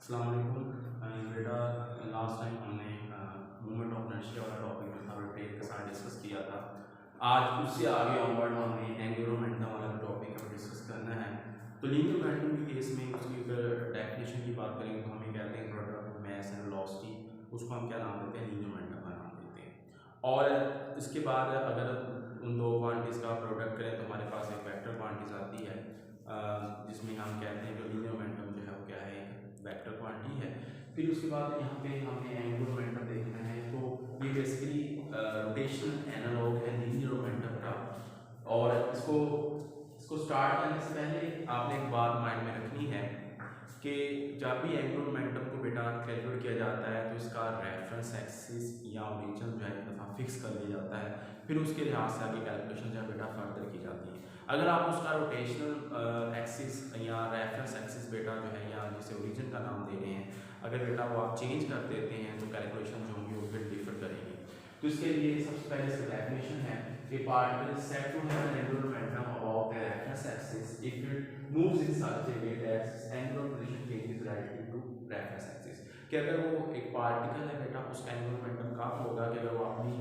अस्सलाम वालेकुम बेटा। लास्ट टाइम हमने मूवमेंट ऑफ इनर्शिया वाला टॉपिक जो था वेट के साथ डिस्कस किया था। आज उससे आगे ऑनवर्ड हमने एंगुलर मोमेंटम वाला टॉपिक अब डिस्कस करना है। तो लीनियर मोमेंटम के केस में उसकी अगर डेफिनेशन की बात करें तो हमें कहते हैं product of mass and velocity, उसको हम क्या नाम देते हैं, लीनियर मोमेंटम का नाम देते हैं। और इसके बाद अगर उन दो क्वांटिटीज़ का प्रोडक्ट करें तो हमारे पास एक वेक्टर क्वांटिटीज आती है जिसमें हम कहते हैं कि लीनियर मोमेंटम जो है वो क्या है, वेक्टर क्वांटिटी है। फिर उसके बाद यहाँ पे हमने एंगुलर मोमेंटम देखना है, तो ये बेसिकली रोटेशनल एनालॉग है लीनियर मोमेंटम का। और इसको स्टार्ट करने से पहले आपने एक बात माइंड में रखनी है कि जब भी एंगुलर मोमेंटम को बेटा कैलकुलेट किया जाता है तो इसका रेफरेंस एक्सिस या ओरिजिन जो है एक दफ़ा फिक्स कर लिया जाता है, फिर उसके लिहाज से आगे कैलकुलेशन जो है बेटा फर्दर की जाती है। अगर आप उसका रोटेशनल एक्सिस या रेफरेंस एक्सिस बेटा जो है या जिसे ओरिजिन का नाम दे रहे हैं, अगर बेटा वो आप चेंज कर देते हैं तो कैलकुलेशन जो होंगी वो फिर डिफर करेंगी। तो इसके लिए सबसे पहले इसका डेफिनेशन है कि particle set to have an angular momentum about the reference axis if it moves in such a way that its angular position changes relative to reference axis. कि अगर वो एक पार्टिकल है बेटा, उसका एंगुलर मोमेंटम कब होगा कि अगर वो अपनी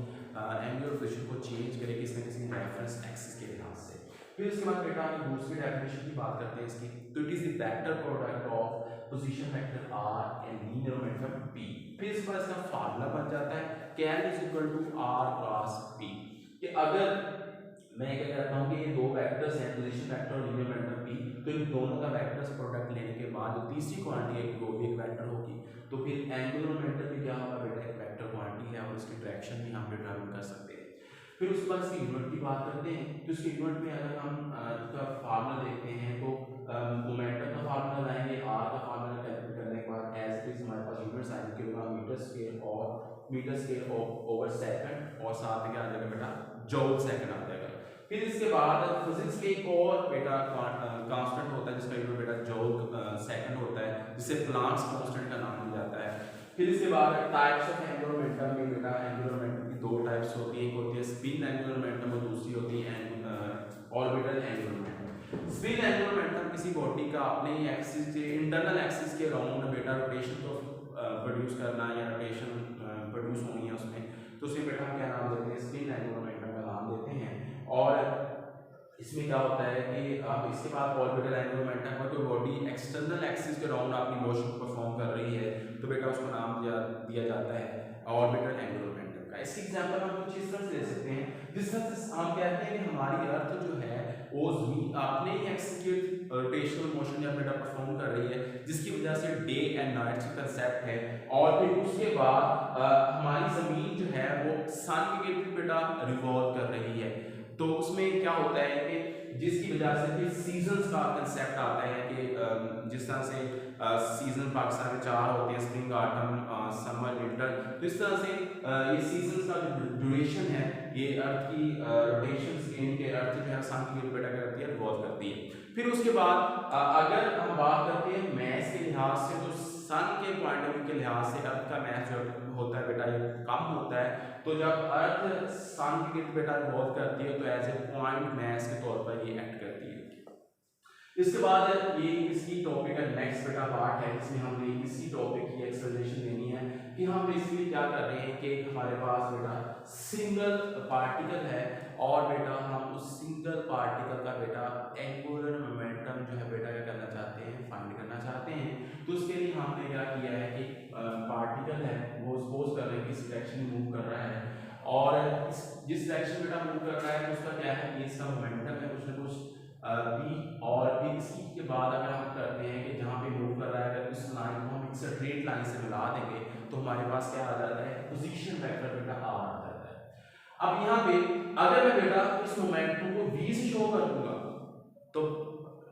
एंगुलर पोजीशन को चेंज करे किसी न किसी रेफरेंस एक्सिस के लिहाज से। फिर उसके बाद बेटा हम दूसरी डेफिनेशन की बात करते हैं इसकी, तो it is the vector product of position vector r and linear momentum p। फिर इस पर इसका फार्मूला बन जाता है कि n is equal to r cross p। कि अगर मैं क्या करता हूँ कि ये दो वेक्टर्स हैं, पोजीशन वेक्टर और लीनियर मोमेंटम p, तो इन दोनों का वेक्टर्स प्रोडक्ट लेने के बाद जो तीसरी क्वांटिटी है वो भी एक वेक्टर होगी, तो फिर एंगुलर मोमेंटम भी क्या होगा बेटा, एक वेक्टर क्वांटिटी है और इसकी डायरेक्शन भी हम डिटरमाइन कर सकते हैं। फिर उसके बाद इसकी यूनिट की बात करते हैं, तो इसकी यूनिट में अगर हम इसका फार्मूला देखते हैं तो मोमेंटम का फार्मूला लाएंगे, r का फार्मूला कैलकुलेट करने के बाद एज इट इज हमारे पास यूनिट्स आएंगे kilogram metre square over second, और साथ में क्या आ जाएगा बेटा, जूल सेकंड आ जाएगा। फिर इसके बाद फिजिक्स के एक और बेटा कांस्टेंट होता है जिसका यूनिट बेटा जूल सेकंड होता है, जिसे प्लांक्स कांस्टेंट का नाम दिया जाता है। फिर इसके बाद टाइप्स ऑफ एंगुलर मोमेंटम में बेटा एंगुलर मोमेंटम की दो टाइप्स होती है, एक होती है स्पिन एंगुलर मोमेंटम और दूसरी होती है orbital angular momentum. Spin angular momentum किसी बॉडी का अपने ही एक्सिस के इंटरनल एक्सिस के अराउंड बेटा रोटेशन को प्रोड्यूस करना या रोटेशन प्रोड्यूस होनी है उसमें, तो उसे बेटा क्या नाम देते हैं, स्पिन एंगुलर मोमेंटम का नाम देते हैं। और इसमें क्या होता है कि आप इसके बाद ऑर्बिटल एंगुलर मोमेंटम में कोई बॉडी एक्सटर्नल एक्सिस के अराउंड अपनी मोशन को परफॉर्म कर रही है तो बेटा उसको नाम दिया जाता है ऑर्बिटल एंगुलर मोमेंटम का। इसकी एग्जांपल हम कुछ इस तरह से ले सकते हैं, जिस तरह से हम कहते हैं कि हमारी अर्थ जो है वो जमीन अपने ही एक्सिस के रोटेशनल मोशन या बेटा परफॉर्म कर रही है, जिसकी वजह से डे एंड नाइट का कंसेप्ट है। और फिर उसके बाद हमारी जमीन जो है वो सन के गिर्द बेटा रिवॉल्व कर रही है, तो उसमें क्या होता है कि जिसकी वजह से फिर सीजन्स का कंसेप्ट आता है कि जिस तरह से सीजन पाकिस्तान में 4 होते हैं, स्प्रिंग ऑटम समर विंटर, तो इस तरह से ये सीजन्स का जो ड्यूरेशन है ये अर्थ की रोटेशन स्केल के अर्थ जो है सन की बेटा करती है, रिवॉल्व करती है। फिर उसके बाद अगर हम बात करते हैं मैथ के लिहाज से, तो सन के पॉइंट ऑफ व्यू के लिहाज से अर्थ का मैथ जो होता है बेटा ये कम होता है, तो जब अर्थ सन के गिर्द बेटा रिवॉल्व करती है तो एज ए पॉइंट मैस के तौर पर ये एक्ट करती है। इसके बाद ये इसकी टॉपिक का नेक्स्ट बेटा पार्ट है जिसमें हमने इसी टॉपिक की एक्सप्लेनेशन देनी है कि हम बेसिकली क्या कर रहे हैं कि हमारे पास बेटा सिंगल पार्टिकल है और बेटा हम उस सिंगल पार्टिकल का बेटा एंगुलर मोमेंटम जो है बेटा क्या करना चाहते हैं, फाइंड करना चाहते हैं। तो उसके लिए हमने क्या किया है कि पार्टिकल है वो सपोज कर रहे हैं कि इस डायरेक्शन में मूव कर रहा है, और जिस डायरेक्शन में बेटा मूव कर रहा है तो उसका क्या है कि इसका मोमेंटम है कुछ ना कुछ v। और फिर इसी के बाद अगर हम करते हैं कि जहाँ पे मूव कर रहा है अगर इस लाइन को हम एक स्ट्रेट लाइन से मिला देंगे तो हमारे पास क्या आ जाता है, पोजीशन वेक्टर बेटा r आ जाता है। अब यहाँ पे अगर मैं बेटा इस मोमेंटम को v से शो कर दूंगा तो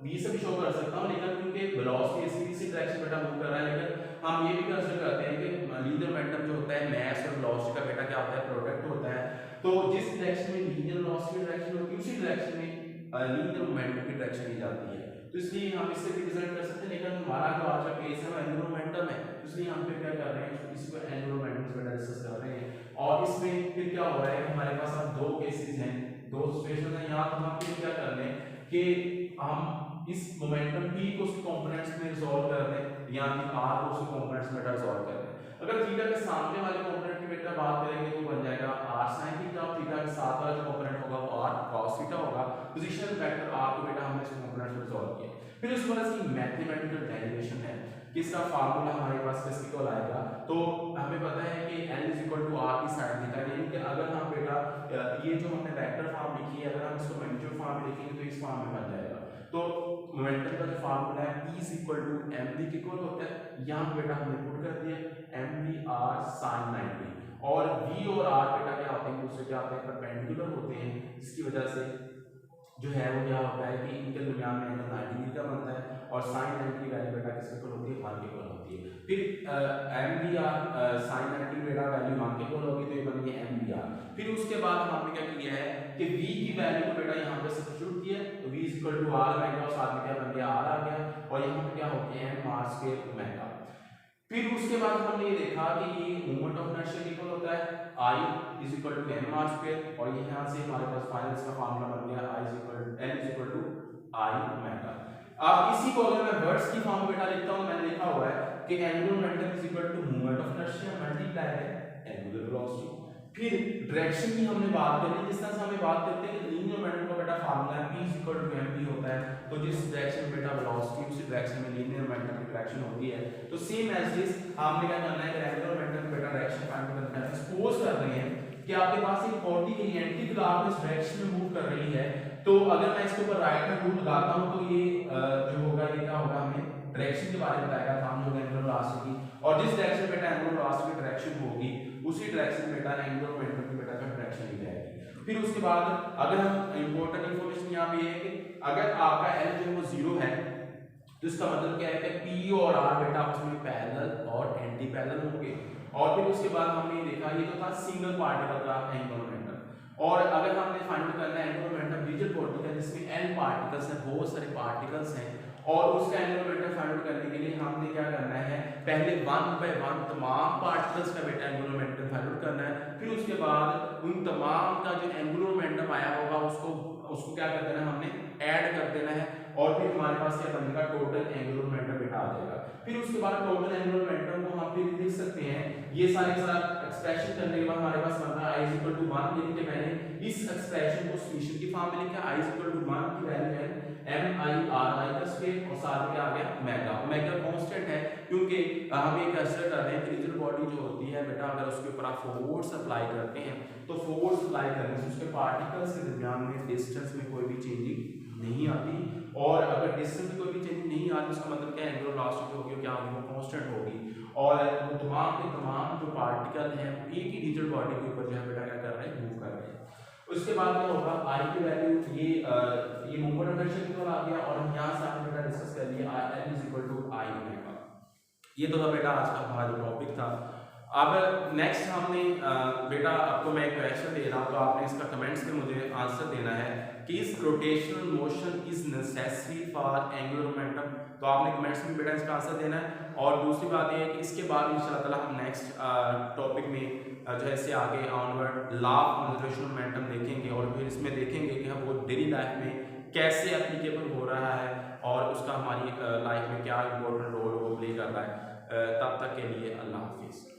v से भी शो कर सकता हूँ, लेकिन क्योंकि वेलोसिटी इसी डायरेक्शन बेटा मूव कर रहा है, लेकिन हम ये भी कंसीडर करते हैं कि लीनियर मोमेंटम जो होता है मास और वेलोसिटी का बेटा क्या होता है, प्रोडक्ट होता है। तो जिस डायरेक्शन में लीनियर वेलोसिटी की डायरेक्शन होती है उसी डायरेक्शन में लीनियर मोमेंटम की डायरेक्शन ही जाती है, तो इसलिए हम इससे भी रिजल्ट कर सकते हैं। लेकिन हमारा जो आज का केस है वो एंगुलर मोमेंटम है, इसलिए हम फिर क्या कर रहे हैं, इसी को एंगुलर मोमेंटम से बेटा डिस्कस कर रहे हैं। और इसमें फिर क्या हो रहा है, हमारे पास अब दो केसेस हैं, दो सिचुएशन है। यहाँ तो हम फिर क्या कर रहे हैं कि हम इस मोमेंटम p को उसके कंपोनेंट्स में रिजॉल्व कर दें, यहाँ की आर को उसके कंपोनेंट्स में बेटा सॉल्व कर रहे हैं। अगर थीटा के सामने वाले कंपोनेंट की बेटा बात करेंगे तो बन जाएगा r sin थीटा, और थीटा के साथ वाला जो कंपोनेंट होगा वो r cos थीटा होगा। पोजीशन वेक्टर r को बेटा हमने इस कंपोनेंट में सॉल्व किया। फिर उसके बाद इसकी मैथमेटिकल डेरिवेशन है कि इसका फार्मूला हमारे पास किसके को आएगा, तो हमें पता है कि n r की sin थीटा, यानी कि अगर हम बेटा ये जो हमने वेक्टर फॉर्म लिखी है अगर हम इसको मैग्नीट्यूड फॉर्म में लिखेंगे तो इस फॉर्म में बन जाएगा। तो मोमेंटम का जो फार्मूला है P mv के इक्वल होता है, यहाँ बेटा हमने पुट कर दिया mv r sin 90, और v और r बेटा क्या होते हैं, दूसरे क्या होते हैं, परपेंडिकुलर होते हैं, जिसकी वजह से जो है वो क्या होता है कि इनके दरमियान में एंगल 90 डिग्री का बनता है, और sin 90 की वैल्यू बेटा किसके इक्वल होती है, 1 के इक्वल होती है। फिर mv r sin 90 बेटा वैल्यू 1 के इक्वल होगी तो ये बन गई mv r। फिर उसके बाद हमने क्या किया है कि v की वैल्यू को बेटा यहाँ पे सब्स्टिट्यूट किया, तो v r ओमेगा, और साथ में क्या बन गया r आ गया, और यहाँ पे क्या हो गया m r स्क्वायर ओमेगा। फिर उसके बाद हमने ये देखा कि ये मोमेंट ऑफ इनर्शिया इक्वल होता है I m r स्क्वायर, और यहाँ से हमारे पास फाइनल इसका फार्मूला बन गया I ओमेगा। अब इसी को अगर मैं वर्ड्स की फॉर्म में बेटा लिखता हूँ, मैंने लिखा हुआ है कि angular momentum moment of inertia multiply है एंगुलर वेलोसिटी। फिर डायरेक्शन की हमने बात करी, जिस तरह से हमें बात करते हैं कि लीनियर मोमेंटम का बेटा फार्मूला है P mv होता है, तो जिस डायरेक्शन में बेटा वेलोसिटी उसी डायरेक्शन में लीनियर मोमेंटम की डायरेक्शन होती है। तो सेम एज दिस हमने क्या करना है कि एंगुलर मोमेंटम की बेटा डायरेक्शन फाइंड करना है। सपोज कर रहे हैं कि आपके पास एक बॉडी एंटी क्लॉकवाइज इस डायरेक्शन में मूव कर रही है, तो अगर मैं इसके ऊपर राइट में रूल लगाता हूं तो ये जो होगा ये क्या होगा, हमें डायरेक्शन के बारे में बताएगा, हम लोग एंगुलर वेलोसिटी की, और जिस डायरेक्शन बेटा एंगुलर वेलोसिटी की डायरेक्शन होगी उसी डायरेक्शन बेटा एंगुलर मोमेंटम की बेटा डायरेक्शन ही जाएगी। फिर उसके बाद अगर हम इंपॉर्टेंट इंफॉर्मेशन यहाँ पे है कि अगर आपका L जो है वो 0 है तो इसका मतलब क्या है कि P और R बेटा आपस में पैरेलल और एंटी पैरेलल होंगे। और फिर उसके बाद हमने देखा ये तो था सिंगल पार्टिकल का एंगुलर मोमेंटम, और अगर हमने फाइंड करना है एंगुलर मोमेंटम रिजिड बॉडी का जिसमें n पार्टिकल्स हैं, बहुत सारे पार्टिकल्स हैं, और उसका एंगुलर मोमेंटम फाइंड करने के लिए हमने क्या करना है, पहले 1 बाय 1 तमाम पार्टिकल्स का बेटा एंगुलर मोमेंटम फाइंड करना है। फिर उसके बाद उन तमाम का जो एंगुलर मोमेंटम आया होगा उसको क्या कर देना है, हमने ऐड कर देना है, और फिर हमारे पास क्या बनेगा, टोटल एंगुलर मोमेंटम बेटा आ जाएगा। फिर उसके बाद टोटल एंगुलर मोमेंटम को हम फिर लिख सकते हैं, ये सारे एक्सप्रेशन करने के बाद हमारे पास बनता है I 1, यानी कि मैंने इस एक्सप्रेशन को सॉल्यूशन की फॉर्म में लिखा, I 1 की वैल्यू है m/r का स्क्वायर, और साथ में आ गया ओमेगा। ओमेगा कांस्टेंट है क्योंकि हम ये कंसीडर कर रहे हैं कि रिजिड बॉडी जो होती है बेटा, अगर उसके ऊपर आप फोर्स अप्लाई करते हैं तो फोर्स अप्लाई करने से उसके पार्टिकल्स के दरमियान में डिस्टेंस में कोई भी चेंजिंग नहीं आती, और अगर डिस्टेंस में कोई भी चेंज नहीं आती उसका मतलब क्या है, एंगुलर वेलोसिटी होगी क्या होगी, वो कांस्टेंट होगी, और वो तमाम के तमाम जो पार्टिकल हैं एक ही रिजिड बॉडी के ऊपर जो है बेटा क्या कर रहे हैं, मूव कर रहे हैं। उसके बाद क्या होगा, I की वैल्यू ये मोमेंट ऑफ इनर्शिया की तरह आ गया, और हम यहाँ से आपने बेटा डिस्कस कर लिया L I ओमेगा। ये तो था बेटा आज का हमारा जो टॉपिक था। अब नेक्स्ट हमने बेटा आपको मैं एक क्वेश्चन दे रहा हूँ, तो आपने इसका कमेंट्स में मुझे आंसर देना है कि इस rotational motion is necessary for angular momentum, तो आपने कमेंट्स में बेटा इसका आंसर देना है। और दूसरी बात ये है कि इसके बाद इंशाल्लाह ताला हम नेक्स्ट टॉपिक में जो है इससे आगे onward law of conservation momentum देखेंगे, और फिर इसमें देखेंगे कि हम वो डेली लाइफ में कैसे एप्लीकेबल हो रहा है और उसका हमारी लाइफ में क्या इंपॉर्टेंट रोल वो प्ले कर रहा है। तब तक के लिए अल्लाह हाफिज़।